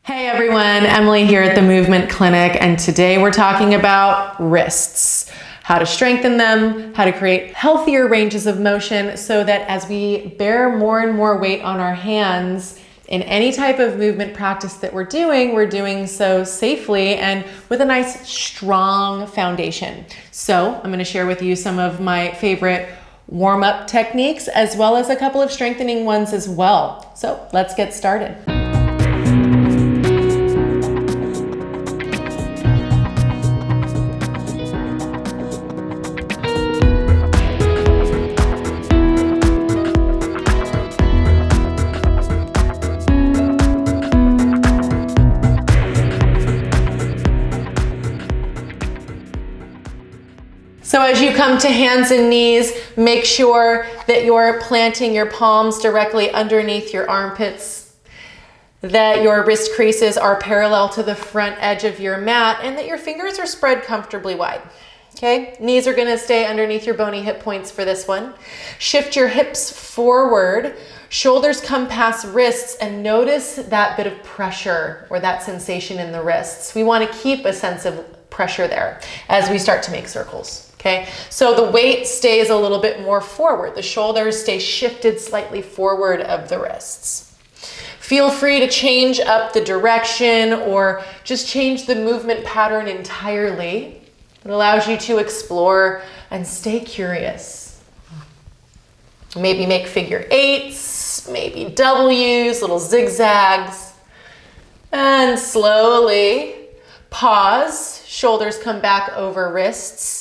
Hey everyone, Emily here at the Movement Clinic, and today we're talking about wrists. How to strengthen them, how to create healthier ranges of motion so that as we bear more and more weight on our hands in any type of movement practice that we're doing so safely and with a nice strong foundation. So I'm going to share with you some of my favorite warm-up techniques as well as a couple of strengthening ones as well. So let's get started. So as you come to hands and knees, make sure that you're planting your palms directly underneath your armpits, that your wrist creases are parallel to the front edge of your mat, and that your fingers are spread comfortably wide. Okay, knees are gonna stay underneath your bony hip points for this one. Shift your hips forward, shoulders come past wrists, and notice that bit of pressure or that sensation in the wrists. We wanna keep a sense of pressure there as we start to make circles. Okay, so the weight stays a little bit more forward. The shoulders stay shifted slightly forward of the wrists. Feel free to change up the direction or just change the movement pattern entirely. It allows you to explore and stay curious. Maybe make figure eights, maybe W's, little zigzags, and slowly pause. Shoulders come back over wrists.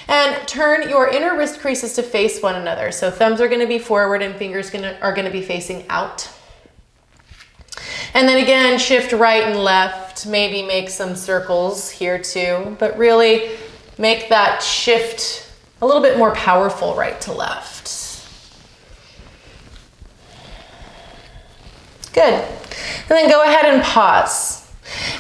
And turn your inner wrist creases to face one another. So thumbs are going to be forward and fingers are going to be facing out. And then again, shift right and left. Maybe make some circles here too, but really make that shift a little bit more powerful right to left. Good. And then go ahead and pause.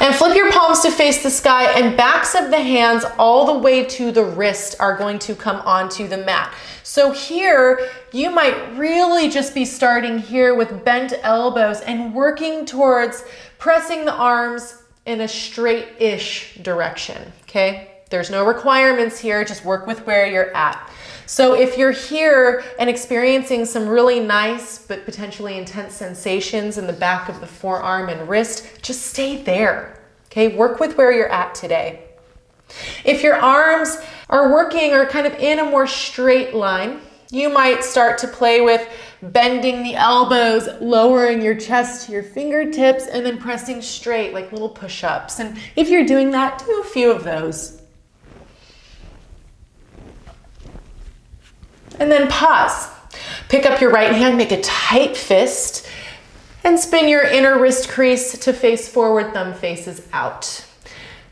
And flip your palms to face the sky, and backs of the hands all the way to the wrist are going to come onto the mat. So here, you might really just be starting here with bent elbows and working towards pressing the arms in a straight-ish direction, okay? There's no requirements here, just work with where you're at. So if you're here and experiencing some really nice but potentially intense sensations in the back of the forearm and wrist, just stay there, okay? Work with where you're at today. If your arms are working or kind of in a more straight line, you might start to play with bending the elbows, lowering your chest to your fingertips, and then pressing straight like little push-ups. And if you're doing that, do a few of those. And then pause. Pick up your right hand, make a tight fist, and spin your inner wrist crease to face forward, thumb faces out.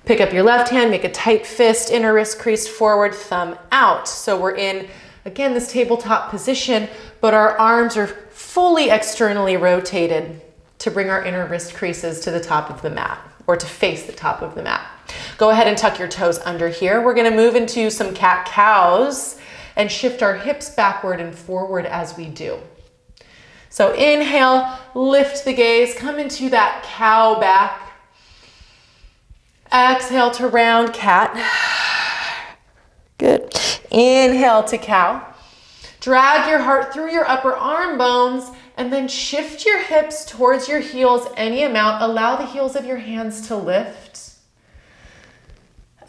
Pick up your left hand, make a tight fist, inner wrist crease forward, thumb out. So we're in, again, this tabletop position, but our arms are fully externally rotated to bring our inner wrist creases to the top of the mat, or to face the top of the mat. Go ahead and tuck your toes under here. We're gonna move into some cat-cows and shift our hips backward and forward as we do. So inhale, lift the gaze, come into that cow back. Exhale to round cat. Good. Inhale to cow. Drag your heart through your upper arm bones and then shift your hips towards your heels any amount. Allow the heels of your hands to lift.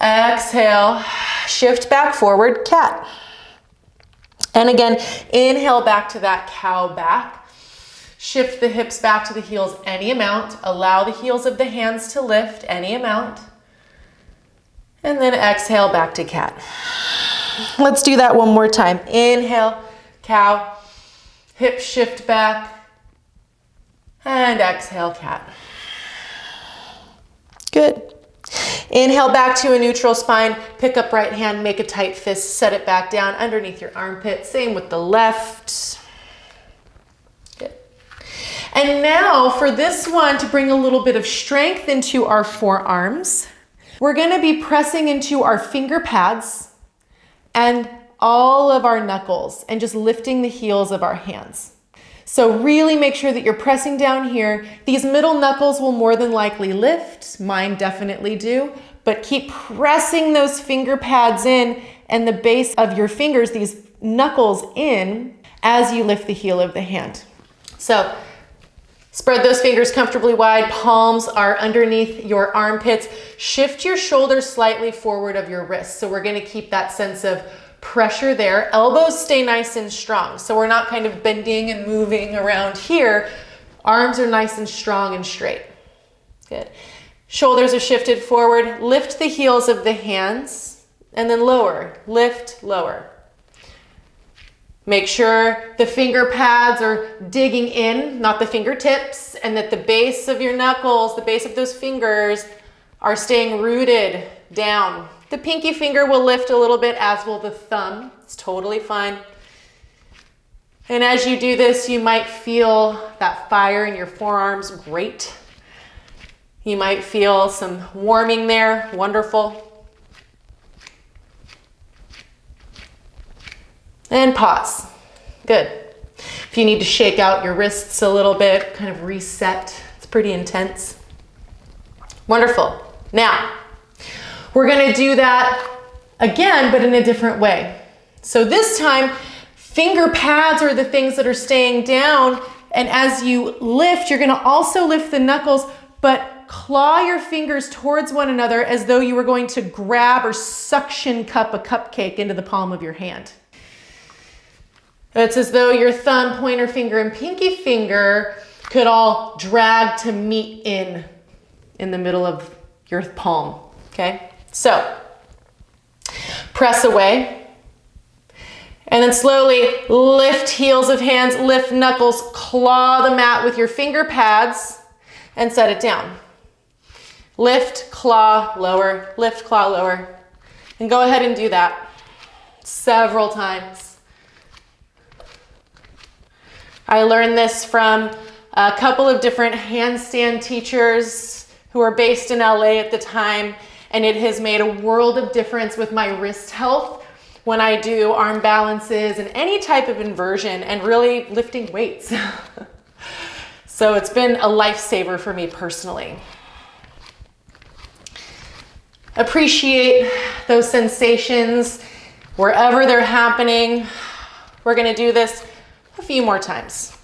Exhale, shift back forward, cat. And again, inhale back to that cow back. Shift the hips back to the heels any amount. Allow the heels of the hands to lift any amount. And then exhale back to cat. Let's do that one more time. Inhale, cow. Hips shift back. And exhale, cat. Good. Inhale back to a neutral spine, pick up right hand, make a tight fist, set it back down underneath your armpit. Same with the left. Good. And now for this one, to bring a little bit of strength into our forearms, we're gonna be pressing into our finger pads and all of our knuckles and just lifting the heels of our hands. So really make sure that you're pressing down here. These middle knuckles will more than likely lift. Mine definitely do. But keep pressing those finger pads in and the base of your fingers, these knuckles in, as you lift the heel of the hand. So spread those fingers comfortably wide. Palms are underneath your armpits. Shift your shoulders slightly forward of your wrists. So we're going to keep that sense of pressure there. Elbows stay nice and strong. So we're not kind of bending and moving around here. Arms are nice and strong and straight. Good. Shoulders are shifted forward. Lift the heels of the hands and then lower. Lift, lower. Make sure the finger pads are digging in, not the fingertips, and that the base of your knuckles, the base of those fingers, are staying rooted down. The pinky finger will lift a little bit, as will the thumb. It's totally fine. And as you do this, you might feel that fire in your forearms. Great. You might feel some warming there. Wonderful. And pause. Good. If you need to shake out your wrists a little bit, kind of reset. It's pretty intense. Wonderful. Now, we're going to do that again, but in a different way. So this time, finger pads are the things that are staying down. And as you lift, you're going to also lift the knuckles, but claw your fingers towards one another as though you were going to grab or suction cup a cupcake into the palm of your hand. It's as though your thumb, pointer finger, and pinky finger could all drag to meet in the middle of your palm, okay? So, press away, and then slowly lift heels of hands, lift knuckles, claw the mat with your finger pads, and set it down. Lift, claw, lower, lift, claw, lower. And go ahead and do that several times. I learned this from a couple of different handstand teachers who are based in LA at the time, and it has made a world of difference with my wrist health when I do arm balances and any type of inversion and really lifting weights. So it's been a lifesaver for me personally. Appreciate those sensations wherever they're happening. We're going to do this a few more times.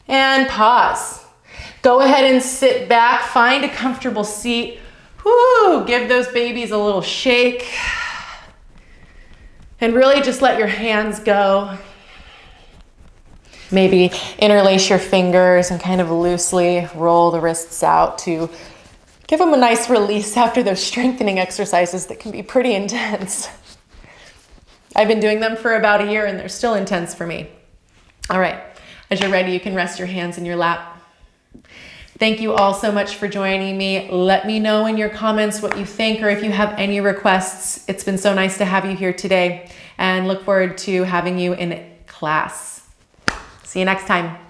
And pause. Go ahead and sit back. Find a comfortable seat. Woo! Give those babies a little shake. And really just let your hands go. Maybe interlace your fingers and kind of loosely roll the wrists out to give them a nice release after those strengthening exercises that can be pretty intense. I've been doing them for about a year and they're still intense for me. All right, as you're ready, you can rest your hands in your lap. Thank you all so much for joining me. Let me know in your comments what you think or if you have any requests. It's been so nice to have you here today and look forward to having you in class. See you next time.